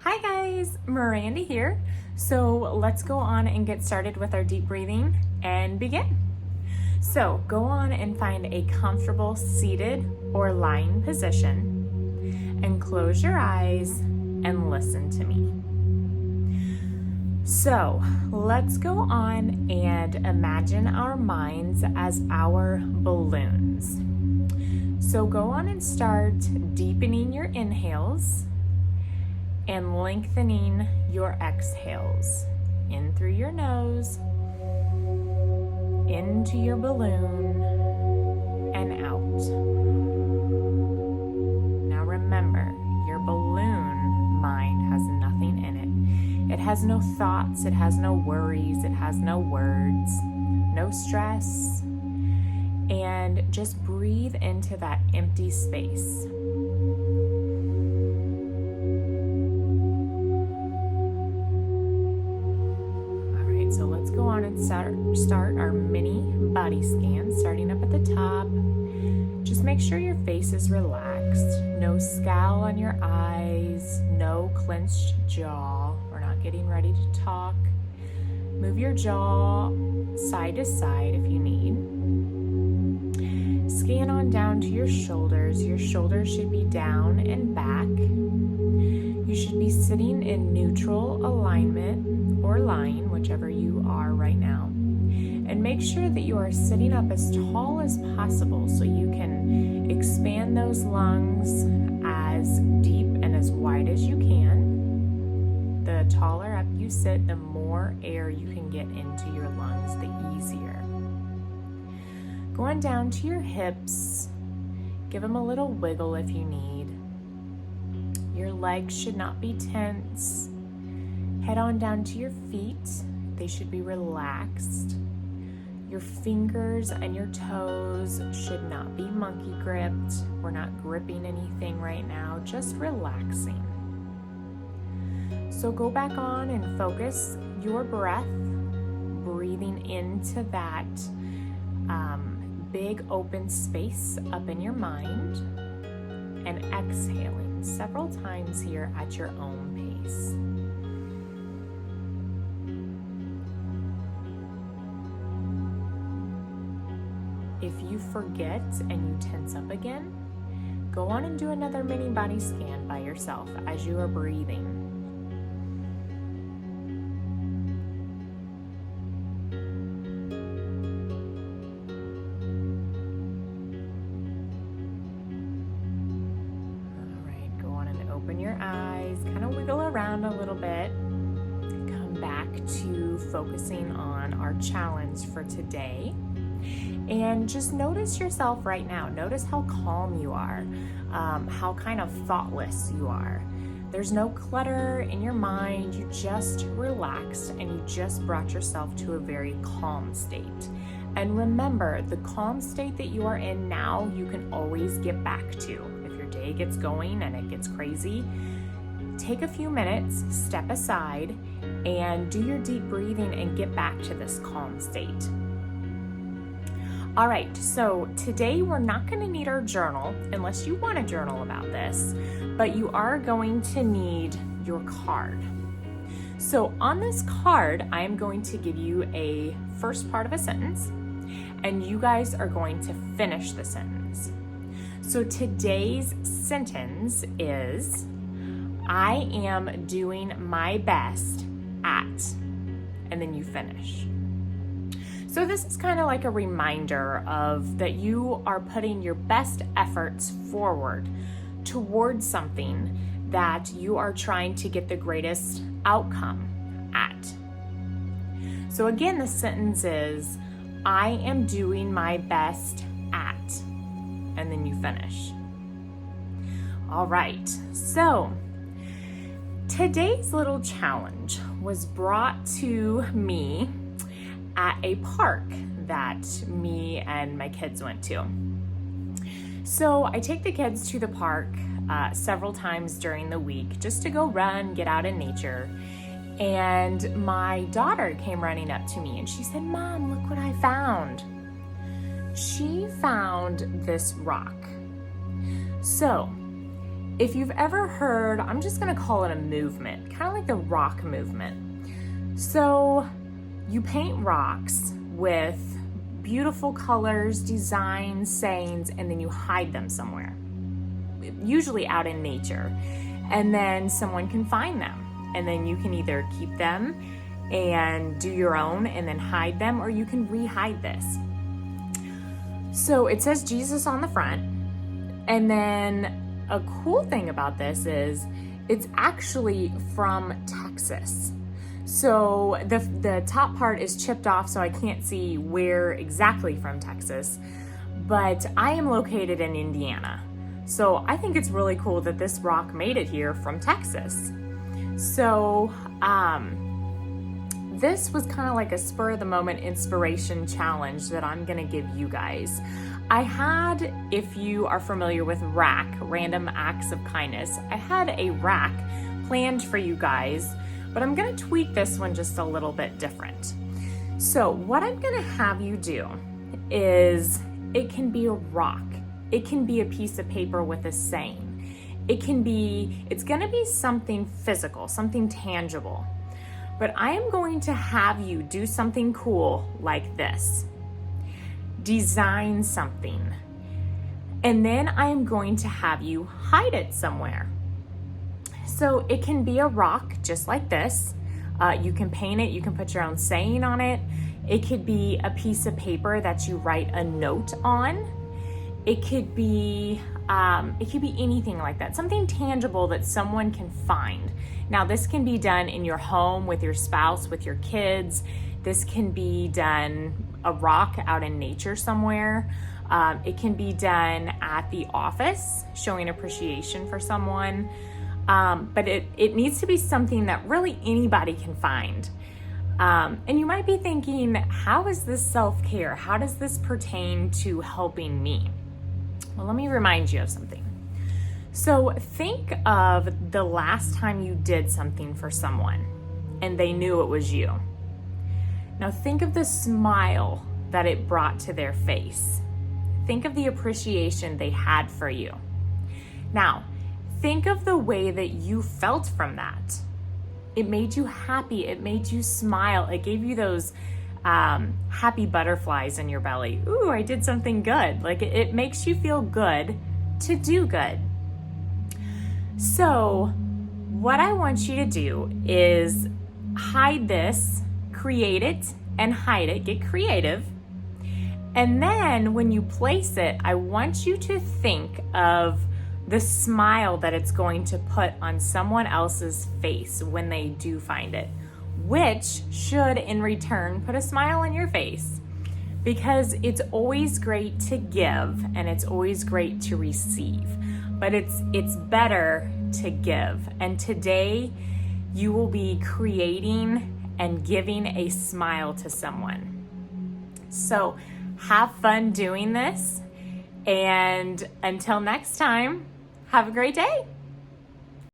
Hi guys, Miranda here. So let's go on and get started with our deep breathing and begin. So go on and find a comfortable seated or lying position and close your eyes and listen to me. So let's go on and imagine our minds as our balloons. So go on and start deepening your inhales and lengthening your exhales in through your nose, into your balloon, and out. Now remember, your balloon mind has nothing in it. It has no thoughts, it has no worries, it has no words, no stress, and just breathe into that empty space. So let's go on and start our mini body scan, starting up at the top. Just make sure your face is relaxed. No scowl on your eyes, no clenched jaw. We're not getting ready to talk. Move your jaw side to side if you need. Scan on down to your shoulders. Your shoulders should be down and back. You should be sitting in neutral alignment or lying, whichever you are right now. And make sure that you are sitting up as tall as possible so you can expand those lungs as deep and as wide as you can. The taller up you sit, the more air you can get into your lungs, the easier. Going down to your hips, give them a little wiggle if you need. Your legs should not be tense. Head on down to your feet. They should be relaxed. Your fingers and your toes should not be monkey gripped. We're not gripping anything right now, just relaxing. So go back on and focus your breath, breathing into that big open space up in your mind and exhaling several times here at your own pace. If you forget and you tense up again, go on and do another mini body scan by yourself as you are breathing. All right, go on and open your eyes, kind of wiggle around a little bit. Come back to focusing on our challenge for today. And just notice yourself right now. Notice how calm you are, how kind of thoughtless you are. There's no clutter in your mind. You just relaxed and you just brought yourself to a very calm state. And remember, the calm state that you are in now, you can always get back to. If your day gets going and it gets crazy, take a few minutes, step aside, and do your deep breathing and get back to this calm state. All right, so today we're not going to need our journal unless you want to journal about this, but you are going to need your card. So on this card, I am going to give you a first part of a sentence, and you guys are going to finish the sentence. So today's sentence is, I am doing my best at, and then you finish. So this is kind of like a reminder of that you are putting your best efforts forward towards something that you are trying to get the greatest outcome at. So again, the sentence is, I am doing my best at, and then you finish. All right, so today's little challenge was brought to me at a park that me and my kids went to. So I take the kids to the park several times during the week just to go run, get out in nature. And my daughter came running up to me and she said, Mom, look what I found. She found this rock. So if you've ever heard, I'm just gonna call it a movement, kind of like the rock movement. So you paint rocks with beautiful colors, designs, sayings, and then you hide them somewhere, usually out in nature. And then someone can find them. And then you can either keep them and do your own and then hide them, or you can re-hide this. So it says Jesus on the front. And then a cool thing about this is it's actually from Texas. So the top part is chipped off, so I can't see where exactly from Texas, but I am located in Indiana. So I think it's really cool that this rock made it here from Texas. So this was kind of like a spur of the moment inspiration challenge that I'm gonna give you guys. I had, if you are familiar with RAK, Random Acts of Kindness, I had a RAK planned for you guys, but I'm gonna tweak this one just a little bit different. So what I'm gonna have you do is, it can be a rock, it can be a piece of paper with a saying, it's gonna be something physical, something tangible. But I am going to have you do something cool like this. Design something. And then I am going to have you hide it somewhere. So it can be a rock just like this. You can paint it, you can put your own saying on it. It could be a piece of paper that you write a note on. It could be anything like that, something tangible that someone can find. Now, this can be done in your home with your spouse, with your kids. This can be done, a rock out in nature somewhere. It can be done at the office, showing appreciation for someone. But it needs to be something that really anybody can find. And you might be thinking, how is this self-care? How does this pertain to helping me? Well, let me remind you of something. So think of the last time you did something for someone and they knew it was you. Now think of the smile that it brought to their face. Think of the appreciation they had for you. Now, think of the way that you felt from that. It made you happy, it made you smile, it gave you those happy butterflies in your belly. Ooh, I did something good. Like it makes you feel good to do good. So what I want you to do is hide this, create it and hide it, get creative. And then when you place it, I want you to think of the smile that it's going to put on someone else's face when they do find it, which should in return put a smile on your face, because it's always great to give and it's always great to receive, but it's better to give. And today you will be creating and giving a smile to someone. So have fun doing this, and until next time, have a great day.